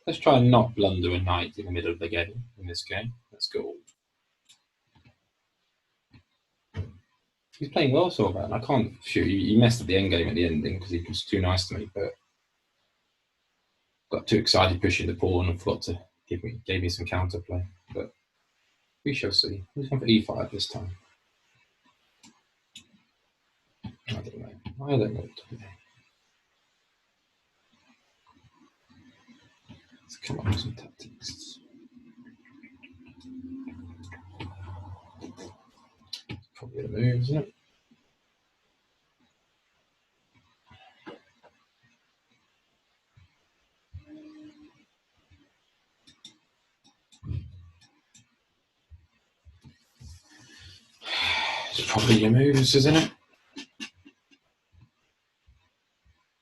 Let's try and not blunder a knight in the middle of the game in this game. Let's go. He's playing well, Sorban. I can't shoot. He messed up the end game at the ending because he was too nice to me, but got too excited pushing the pawn and forgot to gave me some counterplay. But we shall see. Who's going for e5 this time? I don't know. I don't know what to do. Let's come up with some tactics. Probably the move, isn't it? It's probably your moves, isn't it?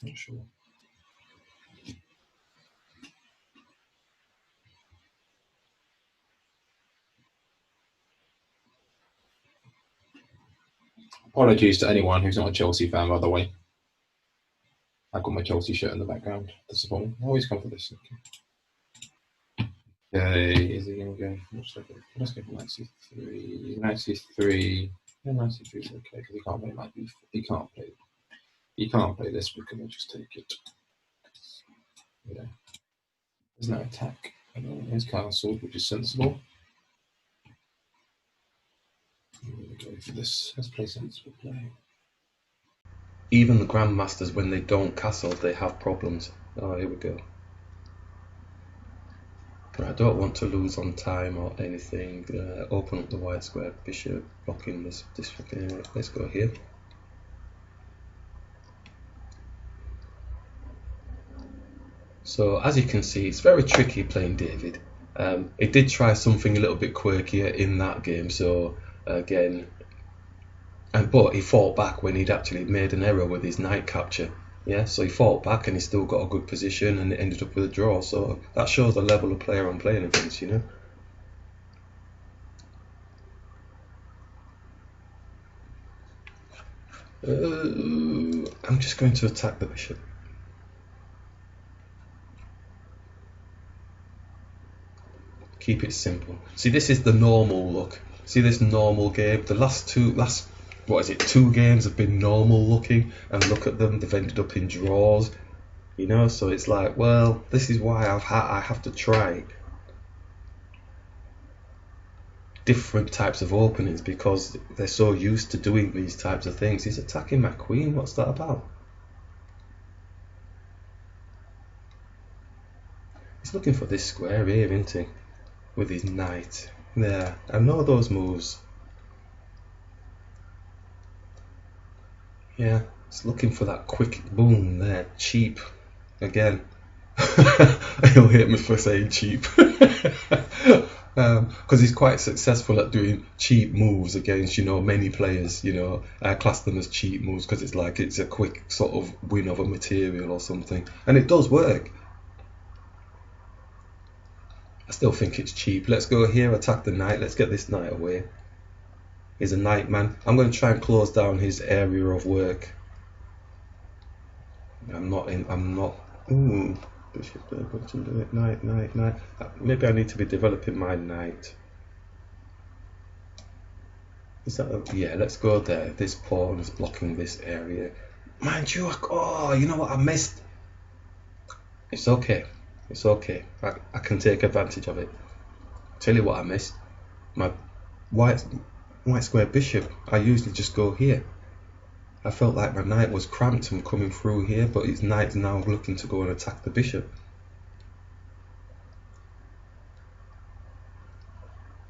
Not sure. Apologies to anyone who's not a Chelsea fan, by the way. I've got my Chelsea shirt in the background. That's the problem. I always come for this. Okay, is he going to go? Let's go for knight c3. Knight c3. Yeah, knight c3 is okay because he can't play knight b4. He can't play this. We can just take it. Yeah. There's no attack. Here's castle, which is sensible. I'm going to go for this. Let's play sensible play. Even the grandmasters, when they don't castle, they have problems. Oh, here we go. I don't want to lose on time or anything. Open up the white square bishop, blocking this. Let's go here. So as you can see, it's very tricky playing David. It did try something a little bit quirkier in that game. So again, but he fought back when he'd actually made an error with his knight capture. Yeah, so he fought back and he still got a good position and it ended up with a draw. So that shows the level of player I'm playing against, you know. I'm just going to attack the bishop. Keep it simple. See, this is the normal look. See this normal game? The last two games have been normal looking, and look at them, they've ended up in draws. You know, so it's like, well, this is why I have to try different types of openings because they're so used to doing these types of things. He's attacking my queen. What's that about? He's looking for this square here, isn't he? With his knight. There, I know those moves. Yeah, it's looking for that quick boom there. Cheap. Again. He'll hit me for saying cheap. Because he's quite successful at doing cheap moves against, many players. I class them as cheap moves because it's a quick sort of win of a material or something. And it does work. I still think it's cheap. Let's go here, attack the knight. Let's get this knight away. He's a knight man. I'm going to try and close down his area of work. I'm not. Ooh, bishop there, going to do it. Knight. Maybe I need to be developing my knight. Is that yeah, let's go there. This pawn is blocking this area. Mind you, you know what I missed? It's okay. It's okay. I can take advantage of it. Tell you what I missed. My white square bishop. I usually just go here. I felt like my knight was cramped and coming through here, but his knight's now looking to go and attack the bishop.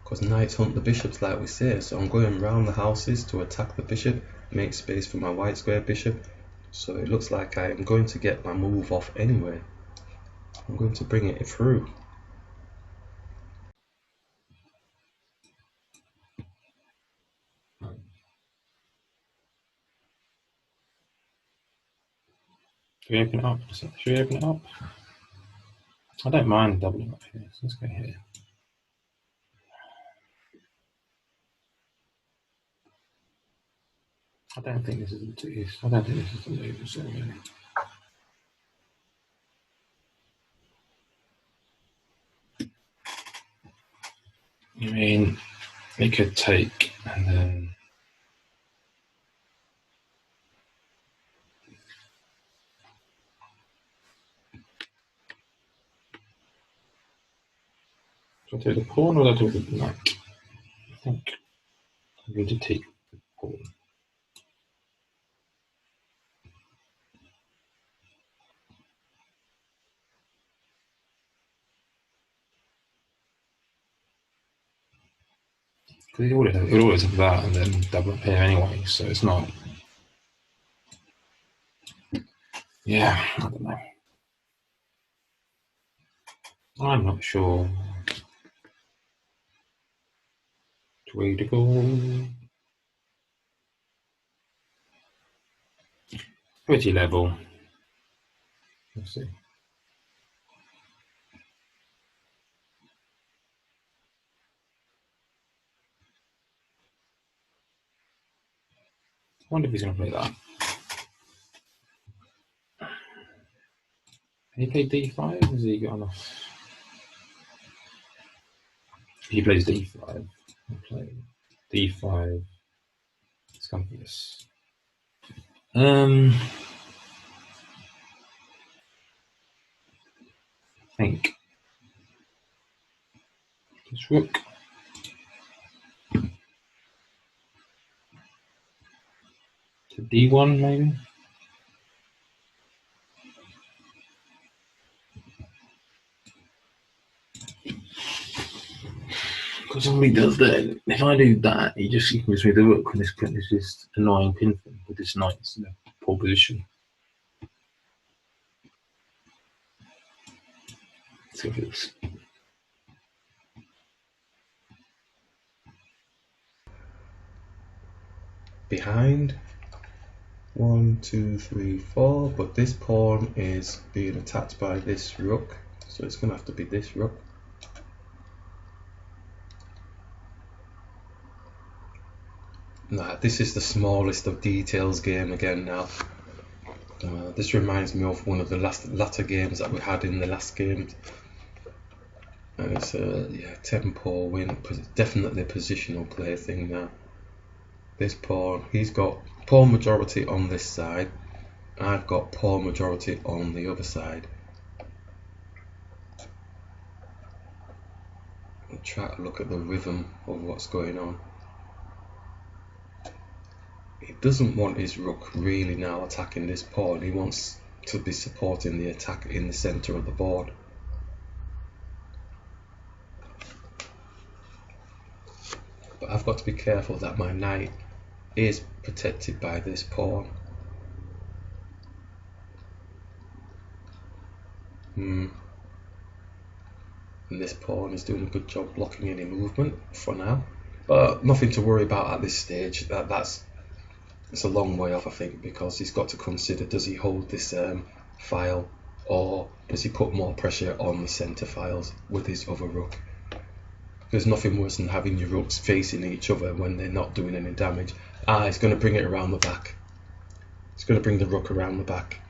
Because knights hunt the bishops, like we say, so I'm going round the houses to attack the bishop, make space for my white square bishop. So it looks like I am going to get my move off anyway. I'm going to bring it through. Should we open it up? I don't mind doubling up here. So let's go here. I don't think this is the move. I mean, he could take and then. Do I take the pawn or do I take the knight? I think I'm going to take the pawn. Because he'll always have that and then double up here anyway, so it's not. Yeah, I don't know. I'm not sure. Way to go. Pretty level. Let's see. I wonder if he's going to play that. He played d5? Has he got enough? He plays d5. He'll play d5. Let's come for this. I think. This rook. To d1 maybe? Because all he does then, if I do that, he just gives me the rook and this is just annoying pin thing with this knight in a poor position. So it's Behind. 1, 2, 3, 4. But this pawn is being attacked by this rook, so it's going to have to be this rook. Nah, this is the smallest of details game again now. This reminds me of one of the latter games that we had in the last game. And it's a tempo win, definitely a positional play thing now. This pawn, he's got pawn majority on this side. I've got pawn majority on the other side. I'll try to look at the rhythm of what's going on. He doesn't want his rook really now attacking this pawn. He wants to be supporting the attack in the centre of the board. But I've got to be careful that my knight is protected by this pawn. And this pawn is doing a good job blocking any movement for now. But nothing to worry about at this stage. It's a long way off, I think, because he's got to consider, does he hold this file, or does he put more pressure on the centre files with his other rook? There's nothing worse than having your rooks facing each other when they're not doing any damage. He's going to bring it around the back. He's going to bring the rook around the back.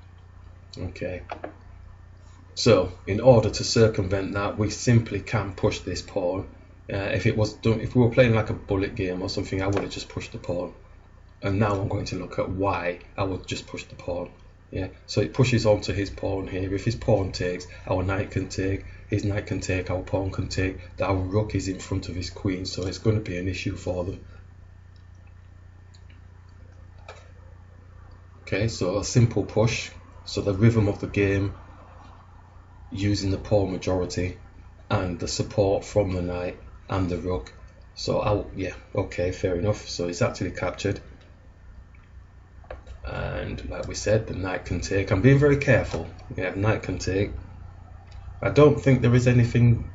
Okay. So, in order to circumvent that, we simply can push this pawn. If we were playing like a bullet game or something, I would have just pushed the pawn. And now I'm going to look at why I would just push the pawn. Yeah, so it pushes onto his pawn here. If his pawn takes, our knight can take. His knight can take, our pawn can take. Our rook is in front of his queen, so it's going to be an issue for them. Okay, so a simple push. So the rhythm of the game, using the pawn majority and the support from the knight and the rook. So okay, fair enough. So it's actually captured. And like we said, the knight can take. I'm being very careful. Yeah, knight can take. I don't think there is anything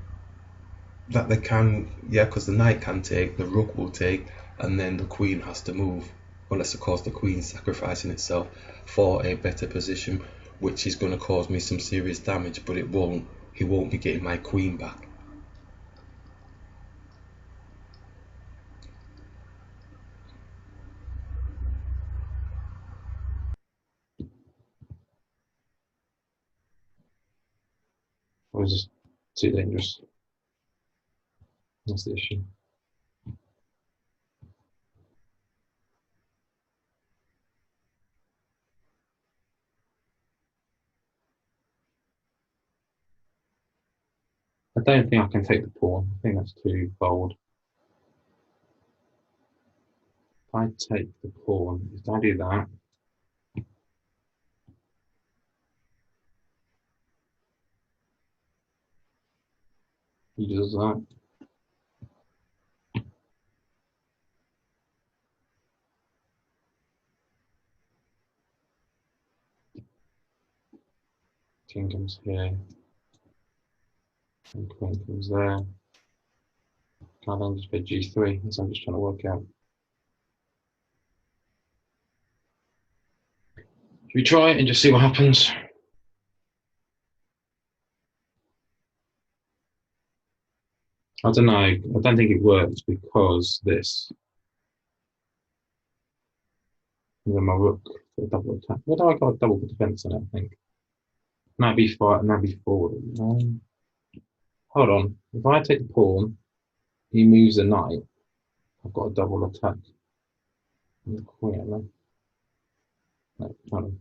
that they can, because the knight can take, the rook will take, and then the queen has to move. Unless, of course, the queen's sacrificing itself for a better position, which is going to cause me some serious damage, but it won't. He won't be getting my queen back. Or is this too dangerous? That's the issue. I don't think I can take the pawn. I think that's too bold. If I take the pawn, if I do that, he does that. King comes here, and queen comes there. Can I then just play g3? As I'm just trying to work out. Should we try it and just see what happens? I don't know. I don't think it works because this. And then my rook for a double attack. What do I got? A double defense in it, I think. Knight b5, knight b4. Hold on. If I take the pawn, he moves a knight. I've got a double attack. And the queen, no, hold on.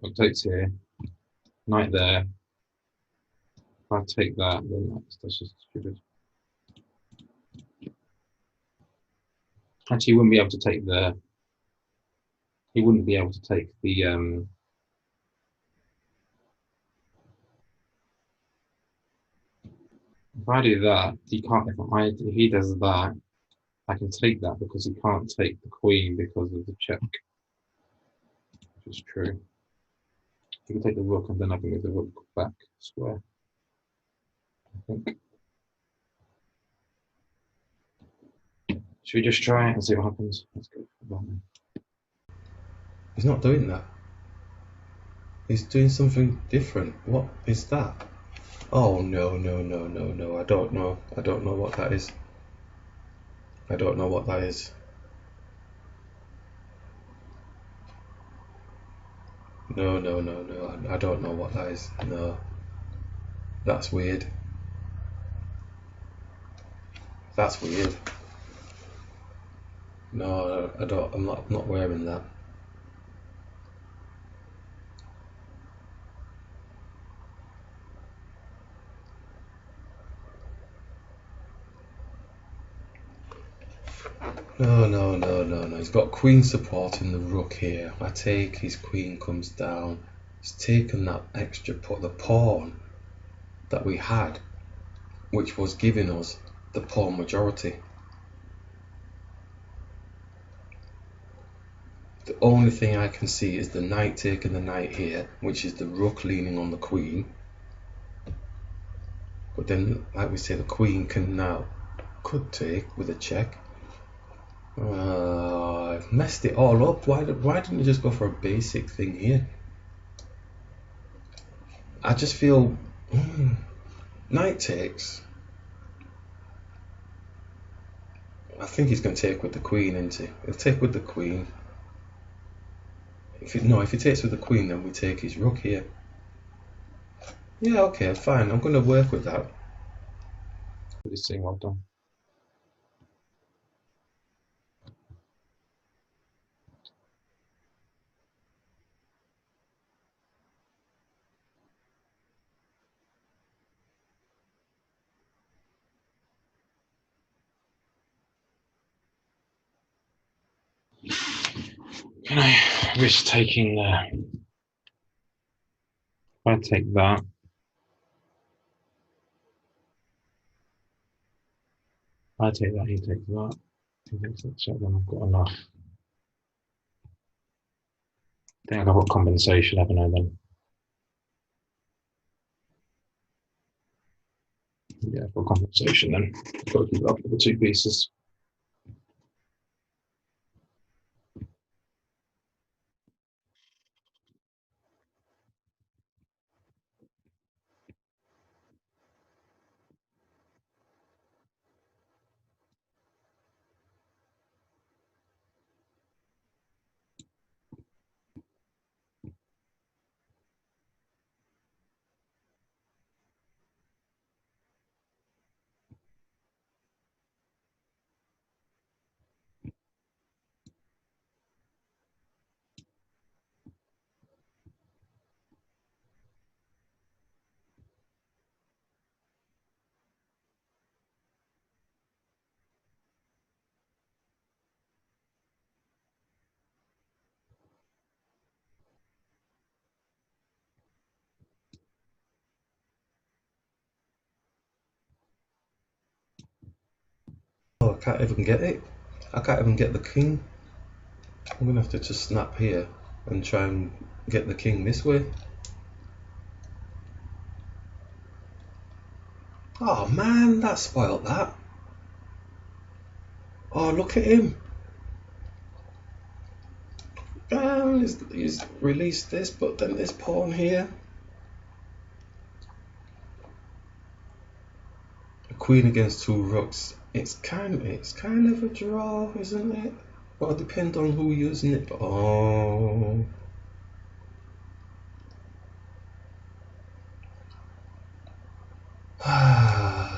Rook takes here. Knight there. If I take that, then that's just stupid. Actually, he wouldn't be able to take the. He wouldn't be able to take the. If I do that, he can't. If he does that, I can take that because he can't take the queen because of the check, which is true. He can take the rook, and then I can move the rook back square. I think. Should we just try it and see what happens? Let's go. He's not doing that. He's doing something different. What is that? Oh no, no, no, no, no. I don't know. I don't know what that is. I don't know what that is. No, no, no, no. I don't know what that is. No. That's weird. That's weird. No, I don't. I'm not wearing that. No, no, no, no, no. He's got queen supporting the rook here. I take, his queen comes down. He's taken that extra the pawn that we had, which was giving us the pawn majority. The only thing I can see is the knight taking the knight here, which is the rook leaning on the queen. But then, like we say, the queen could take with a check. I've messed it all up. Why didn't you just go for a basic thing here? I just feel knight takes. I think he's going to take with the queen, isn't he? He'll take with the queen. If he takes with the queen, then we take his rook here. Yeah, okay, fine. I'm going to work with that. Really seeing well done. Can I risk taking the? If I take that, I take that, he takes that. He takes that, so then I've got enough. I think I've got compensation, haven't I then? Yeah, for compensation then. I've got to keep up with the two pieces. can't even get it. I can't even get the king. I'm gonna have to just snap here and try and get the king this way. Oh man, that spoiled that. Oh, look at him. He's released this, but then this pawn here. A queen against two rooks. It's kind of a draw, isn't it? Well, it depends on who using it. But oh.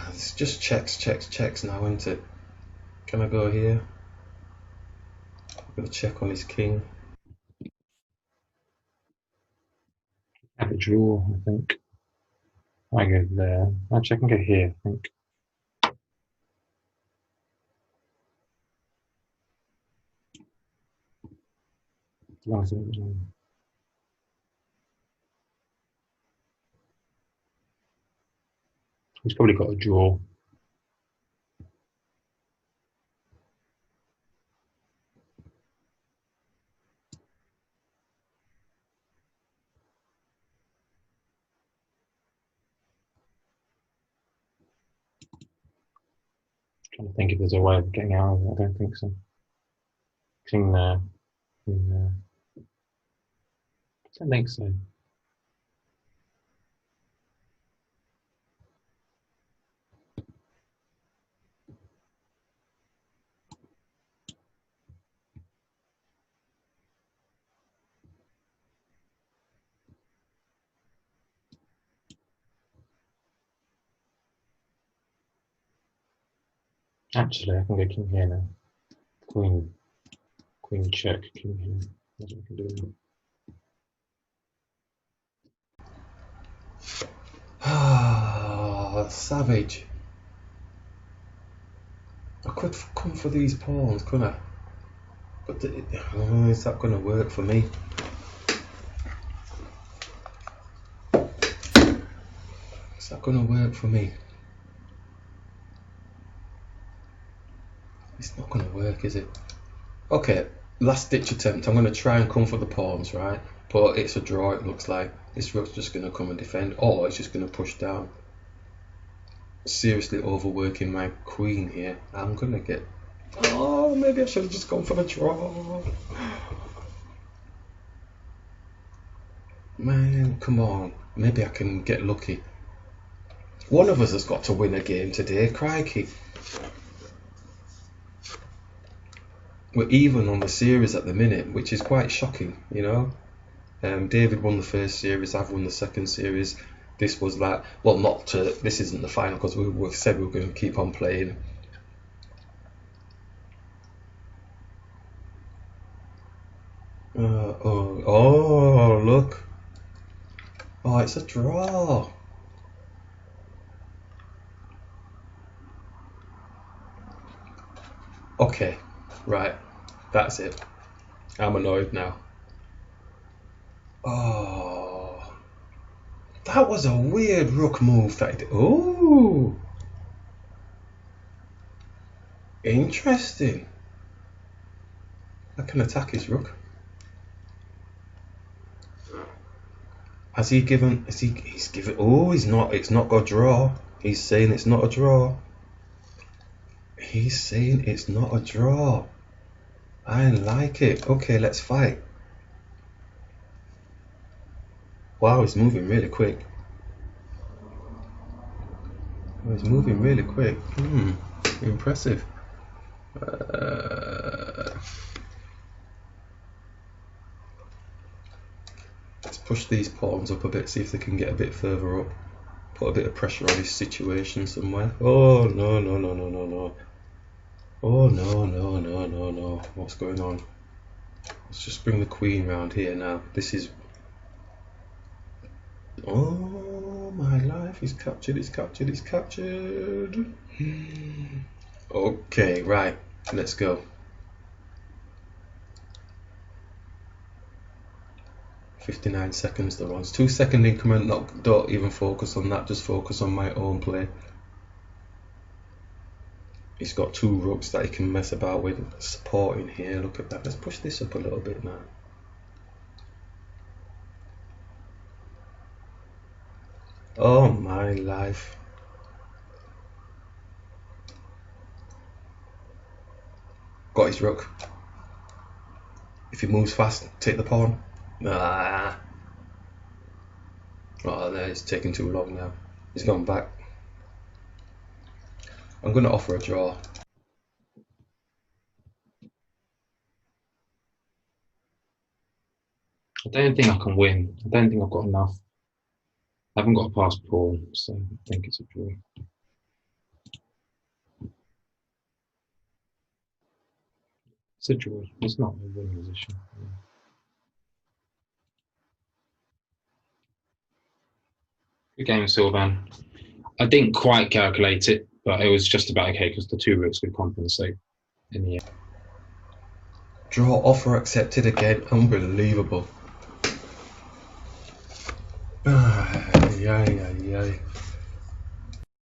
It's just checks now, isn't it? Can I go here? I'm gonna check on his king. Have a draw, I think. I go there. Actually, I can go here, I think. As long as he's probably got a draw. Trying to think if there's a way of getting out of it. I don't think so. King there. King there. I don't think so. Actually, I can go king here now. Queen check, king here. That's what I can do. Ah, savage. I could come for these pawns, couldn't I? But is that going to work for me? Is that going to work for me? It's not going to work, is it? Okay, last ditch attempt. I'm going to try and come for the pawns, right? But it's a draw, it looks like. This rook's just going to come and defend, or it's just going to push down. Seriously overworking my queen here. I'm going to get... Oh, maybe I should have just gone for the draw. Man, come on. Maybe I can get lucky. One of us has got to win a game today, crikey. We're even on the series at the minute, which is quite shocking, you know. David won the first series, I've won the second series. This was like, well, this isn't the final because we said we were going to keep on playing. Oh, look. Oh, it's a draw. Okay, right. That's it. I'm annoyed now. Oh, that was a weird rook move. Oh, interesting. I can attack his rook. Has he given? He's given? Oh, he's not. It's not got a draw. He's saying it's not a draw. He's saying it's not a draw. I like it. Okay, let's fight. Wow, he's moving really quick. Oh, he's moving really quick. Impressive. Let's push these pawns up a bit, see if they can get a bit further up. Put a bit of pressure on his situation somewhere. Oh, no, no, no, no, no, no. Oh, no, no, no, no, no. What's going on? Let's just bring the queen round here now. This is... Oh, my life. He's captured, he's captured, he's captured. Okay, right. Let's go. 59 seconds the runs. 2 second increment, don't even focus on that, just focus on my own play. He's got 2 rooks that he can mess about with, supporting here. Look at that. Let's push this up a little bit now. Oh my life. Got his rook. If he moves fast, take the pawn. Ah. Oh, there, it's taking too long now. He's gone back. I'm going to offer a draw. I don't think I can win. I don't think I've got enough. I haven't got a pass pawn, so I think it's a draw. It's a draw. It's not a winning position. Good game, Sylvan. I didn't quite calculate it, but it was just about okay because the 2 rooks would compensate in the end. Draw, offer accepted again. Unbelievable. Ay, ay, ay, ay.